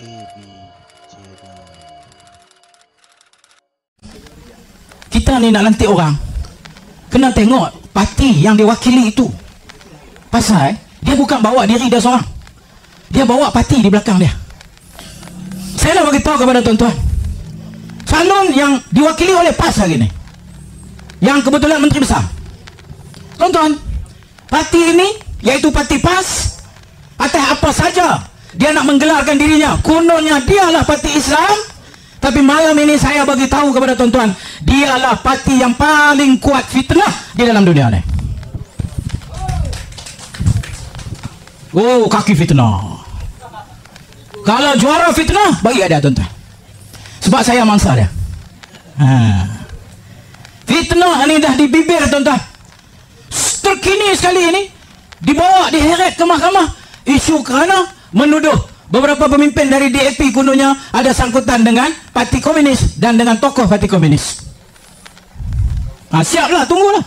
KB Channel. Kita ni nak lantik orang, kena tengok parti yang diwakili itu. Pasal dia bukan bawa diri dia seorang, dia bawa parti di belakang dia. Saya nak beritahu kepada tuan-tuan, calon yang diwakili oleh PAS hari ni, yang kebetulan Menteri Besar, tuan-tuan, parti ini iaitu parti PAS, atas apa saja dia nak menggelarkan dirinya, kononnya dialah parti Islam. Tapi malam ini saya bagi tahu kepada tuan-tuan, dialah parti yang paling kuat fitnah di dalam dunia ni. Oh, kaki fitnah. Kalau juara fitnah, bagi ada tuan-tuan. Sebab saya mangsa dia. Fitnah ni dah di bibir tuan-tuan. Terkini sekali ini dibawa, diheret ke mahkamah, isu kerana menuduh beberapa pemimpin dari DAP kononnya ada sangkutan dengan parti komunis dan dengan tokoh parti komunis. Siaplah, tunggulah.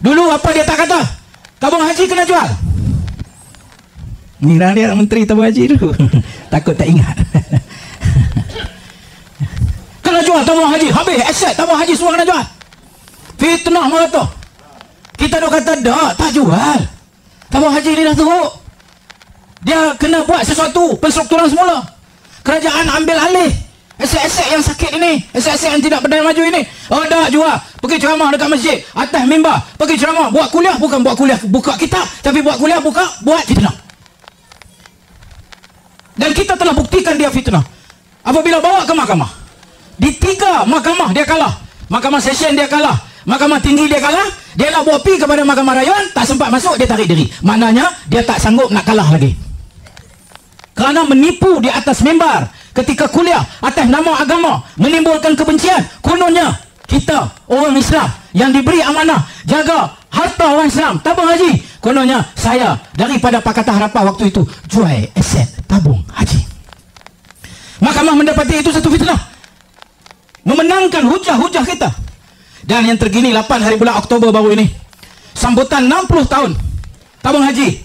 Dulu apa dia tak kata? Tabung haji kena jual. Ni dia menteri tabung haji dulu. Takut tak ingat. Kena jual tabung haji, habis aset tabung haji semua kena jual. Fitnah merata. Kita dah kata tak jual. Tabung haji ni dah teruk. Dia kena buat sesuatu penstrukturan semula. Kerajaan ambil alih aset-aset yang sakit ini, aset-aset yang tidak berdaya maju ini. Oh, dah jual. Pergi ceramah dekat masjid, atas mimbar, pergi ceramah, buat kuliah, bukan buat kuliah buka kitab, tapi buat kuliah buat fitnah. Dan kita telah buktikan dia fitnah. Apabila bawa ke mahkamah, di 3 mahkamah dia kalah. Mahkamah session dia kalah, mahkamah tinggi dia kalah. Dia nak bawa pergi kepada mahkamah rayuan, tak sempat masuk, dia tarik diri. Maknanya dia tak sanggup nak kalah lagi. Kerana menipu di atas mimbar ketika kuliah atas nama agama, menimbulkan kebencian. Kononnya kita orang Islam yang diberi amanah jaga harta orang Islam, tabung haji. Kononnya saya daripada Pakatan Harapan waktu itu jual aset tabung haji. Mahkamah mendapati itu satu fitnah, memenangkan hujah-hujah kita. Dan yang terkini 8 hari bulan Oktober baru ini, sambutan 60 tahun tabung haji,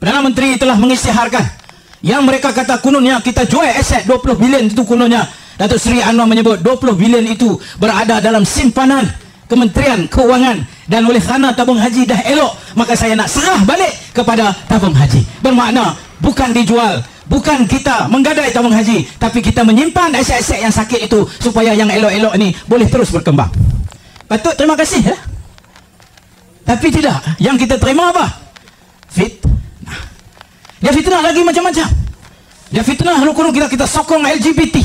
Perdana Menteri telah mengisytiharkan yang mereka kata kononnya kita jual aset 20 bilion itu. Kononnya Datuk Seri Anwar menyebut 20 bilion itu berada dalam simpanan Kementerian Keuangan, dan oleh kerana tabung haji dah elok, maka saya nak serah balik kepada tabung haji. Bermakna bukan dijual, bukan kita menggadai tabung haji, tapi kita menyimpan aset-aset yang sakit itu supaya yang elok-elok ini boleh terus berkembang. Patut terima kasih ya? Tapi tidak, yang kita terima apa? Dia fitnah lagi macam-macam. Dia fitnah lalu kita sokong LGBT.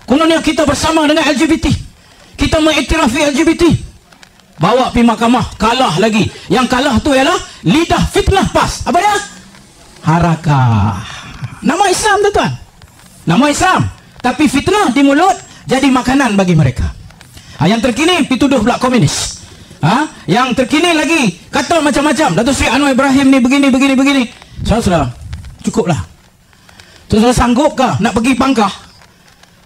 Kononnya kita bersama dengan LGBT, kita mengiktirafи LGBT. Bawa pergi mahkamah, kalah lagi. Yang kalah tu ialah lidah fitnah PAS. Apa dia? Harakah. Nama Islam tuan-tuan, nama Islam, tapi fitnah di mulut jadi makanan bagi mereka. Yang terkini dituduh pula komunis. Yang terkini lagi kata macam-macam. Datuk Seri Anwar Ibrahim ni begini. Saudara, cukuplah. Saudara sanggupkah nak pergi pangkah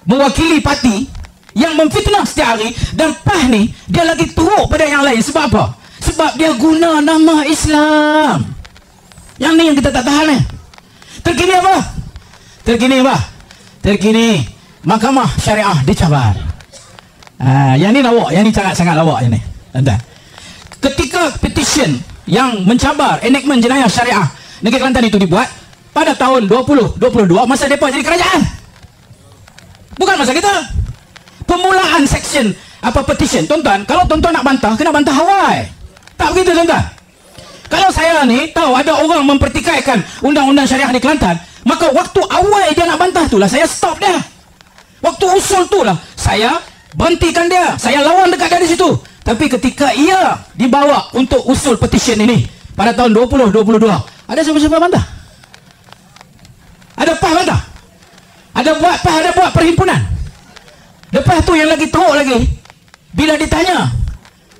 mewakili parti yang memfitnah setiap hari? Dan PAS ni dia lagi teruk pada yang lain. Sebab apa? Sebab dia guna nama Islam. Yang ni yang kita tak tahan ni. Terkini apa? Terkini Mahkamah Syariah dicabar. Yang ni lawak, yang ni sangat lawak yang ni. Ketika petition yang mencabar enactment jenayah syariah Negeri Kelantan itu dibuat pada tahun 2022, masa mereka jadi kerajaan, bukan masa kita. Pemulaan section petition, tuan-tuan, kalau tuan-tuan nak bantah, kena bantah awal. Tak begitu tuan-tuan. Kalau saya ni tahu ada orang mempertikaikan undang-undang syariah di Kelantan, maka waktu awal dia nak bantah itulah saya stop dia. Waktu usul itulah saya berhentikan dia, saya lawan dekat dari situ. Tapi ketika ia dibawa untuk usul petition ini pada tahun 2022, ada siapa-siapa bantah? Ada PAS bantah? Ada buat perhimpunan. Lepas tu yang lagi teruk lagi, bila ditanya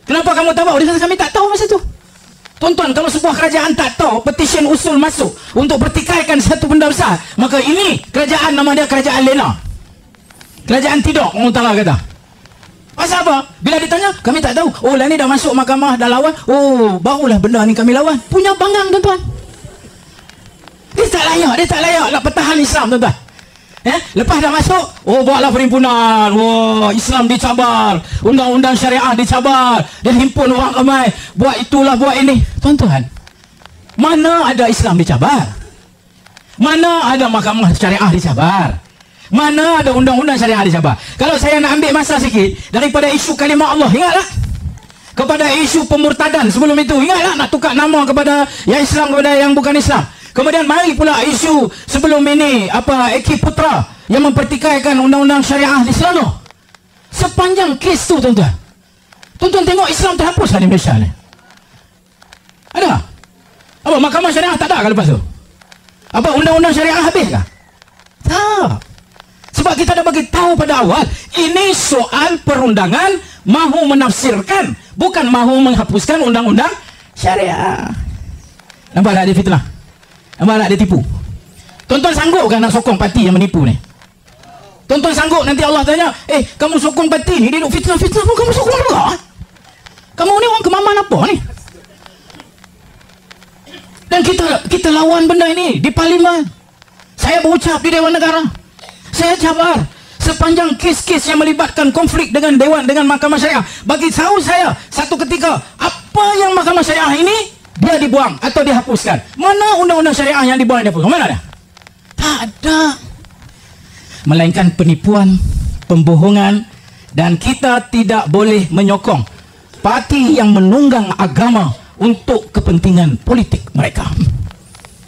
kenapa kamu tak bawa, dia kata kami tak tahu masa tu. Tuan-tuan, kalau sebuah kerajaan tak tahu petition usul masuk untuk pertikaikan satu benda besar, maka ini kerajaan nama dia kerajaan lena, kerajaan tidur, orang utara kata. Pasal apa? Bila ditanya, kami tak tahu. Oh, lah ni dah masuk mahkamah, dah lawan. Oh, barulah benda ni kami lawan. Punya bangang tuan-tuan. Dia tak layak nak pertahan Islam, tuan-tuan. Lepas dah masuk, buatlah perhimpunan. Islam dicabar, undang-undang syariah dicabar, dia himpun orang ramai, buat itulah, buat ini. Tuan-tuan, mana ada Islam dicabar? Mana ada mahkamah syariah dicabar? Mana ada undang-undang syariah dicabar? Kalau saya nak ambil masa sikit daripada isu kalimah Allah, ingatlah kepada isu pemurtadan sebelum itu, ingatlah nak tukar nama kepada yang Islam kepada yang bukan Islam. Kemudian mari pula isu sebelum ini Eki Putra yang mempertikaikan undang-undang syariah di Selangor. Sepanjang kes tu, tuan-tuan, tengok Islam terhapuslah di Malaysia ni. Ada? Apa mahkamah syariah tak ada ke lepas tu? Apa undang-undang syariah habis kah? Tak. Sebab kita dah bagi tahu pada awal, ini soal perundangan mahu menafsirkan, bukan mahu menghapuskan undang-undang syariah. Nampak tak dia fitnah? Nampak tak dia tipu? Tuan-tuan sanggup kan nak sokong parti yang menipu ni? Tuan-tuan sanggup nanti Allah tanya, kamu sokong parti ni, dia duk fitnah-fitnah pun kamu sokong juga? Kamu ni orang kemaman apa ni? Dan kita lawan benda ini di parlimen. Saya berucap di Dewan Negara. Saya cabar sepanjang kes-kes yang melibatkan konflik dengan Dewan, dengan Mahkamah Syariah. Bagi tahu saya satu ketika, apa yang Mahkamah Syariah ini dia dibuang atau dihapuskan. Mana undang-undang syariah yang dibuang dan dihapuskan? Mana dia? Tak ada. Melainkan penipuan, pembohongan, dan kita tidak boleh menyokong parti yang menunggang agama untuk kepentingan politik mereka.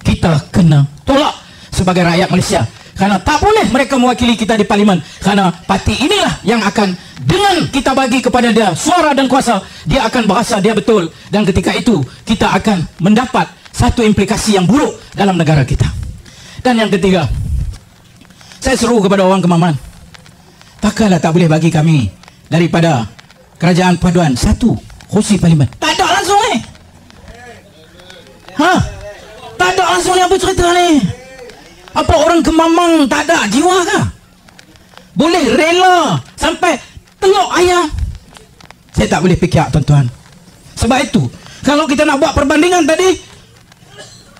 Kita kena tolak sebagai rakyat Malaysia, kerana tak boleh mereka mewakili kita di parlimen, kerana parti inilah yang akan, dengan kita bagi kepada dia suara dan kuasa, dia akan berasa dia betul, dan ketika itu kita akan mendapat satu implikasi yang buruk dalam negara kita. Dan yang ketiga, saya seru kepada orang Kemaman, takkanlah tak boleh bagi kami daripada Kerajaan Paduan satu kursi parlimen. Tak ada langsung ni. Tak ada langsung ni, apa cerita ni? Apa orang Kemamang tak ada jiwa kah? Boleh rela sampai telur ayam? Saya tak boleh fikir, tuan-tuan. Sebab itu, kalau kita nak buat perbandingan tadi,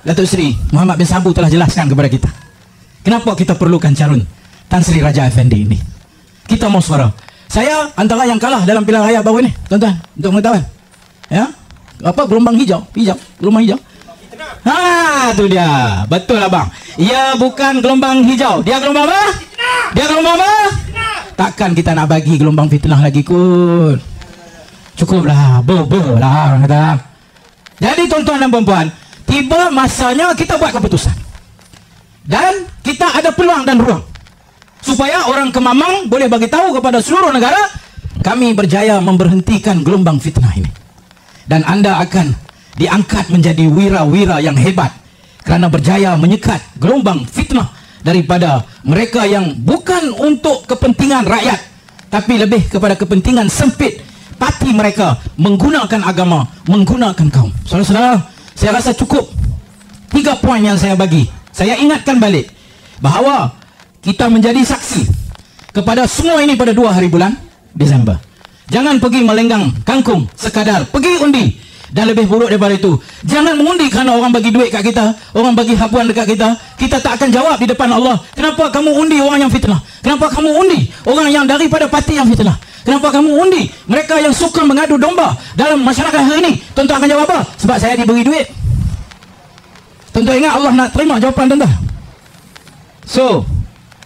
Datuk Seri Muhammad bin Sabu telah jelaskan kepada kita kenapa kita perlukan calon Tan Sri Raja Effendi ini. Kita mau suara. Saya antara yang kalah dalam pilihan raya baru ini, tuan-tuan, untuk mengetahui. Ya? Gelombang hijau, gelombang hijau. Tu dia. Betul abang. Ia bukan gelombang hijau. Dia gelombang apa? Dia gelombang apa? Takkan kita nak bagi gelombang fitnah lagi kot. Cukuplah. Lah orang kata. Jadi tuan-tuan dan puan-puan, tiba masanya kita buat keputusan. Dan kita ada peluang dan ruang supaya orang Kemamang boleh bagi tahu kepada seluruh negara, kami berjaya memberhentikan gelombang fitnah ini. Dan anda akan diangkat menjadi wira-wira yang hebat kerana berjaya menyekat gelombang fitnah daripada mereka yang bukan untuk kepentingan rakyat, tapi lebih kepada kepentingan sempit parti mereka, menggunakan agama, menggunakan kaum. Saudara-saudara, saya rasa cukup 3 poin yang saya bagi. Saya ingatkan balik bahawa kita menjadi saksi kepada semua ini pada 2 hari bulan Disember. Jangan pergi melenggang kangkung sekadar pergi undi. Dan lebih buruk daripada itu, jangan mengundi kerana orang bagi duit kat kita, orang bagi hapuan dekat kita. Kita tak akan jawab di depan Allah, kenapa kamu undi orang yang fitnah? Kenapa kamu undi orang yang daripada parti yang fitnah? Kenapa kamu undi mereka yang suka mengadu domba dalam masyarakat hari ini? Tuan-tuan akan jawab apa? Sebab saya diberi duit. Tuan-tuan ingat Allah nak terima jawapan tuan-tuan. So,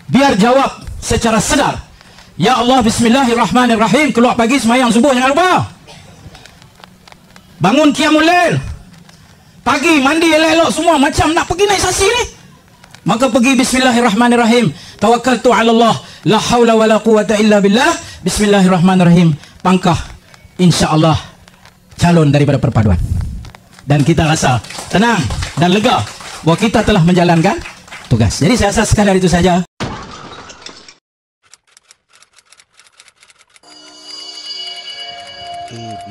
biar jawab secara sedar. Ya Allah, bismillahirrahmanirrahim. Keluar pagi semayang subuh, jangan lupa. Bangun qiyamul lail. Pagi mandi elok-elok semua macam nak pergi naik saksi ni. Maka pergi bismillahirrahmanirrahim. Tawakkaltu 'ala Allah, la haula wala quwata illa billah. Bismillahirrahmanirrahim. Pangkah insya-Allah calon daripada perpaduan. Dan kita rasa tenang dan lega bahawa kita telah menjalankan tugas. Jadi saya rasa sekadar itu saja. AB